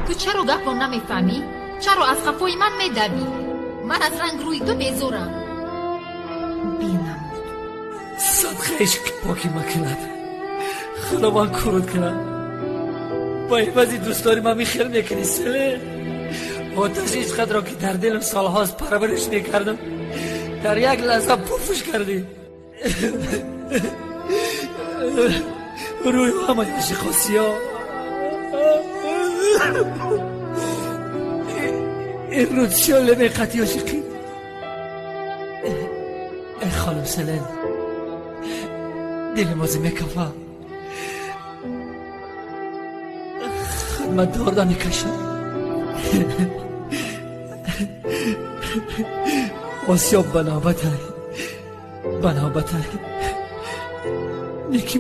تو چرا گپ نمیفهمی؟ چرا از قفای من میدوی؟ من از رنگ روی تو بیزورم. بینمود صدقهش که پاکی مکند خداوند کرد کنم. با این وزی دوستاری من میخیر میکنی سله آتش هیچ قدر را که در دلم سالهاست پرورش میکردم در یک لحظه پفش کردی. روی همه یشی خاصی ها این رود شاله میقتی عاشقی. ای خانم سلن دل مازی میکفه خدمت دارده میکشم. آسیاب بنابت های نیکی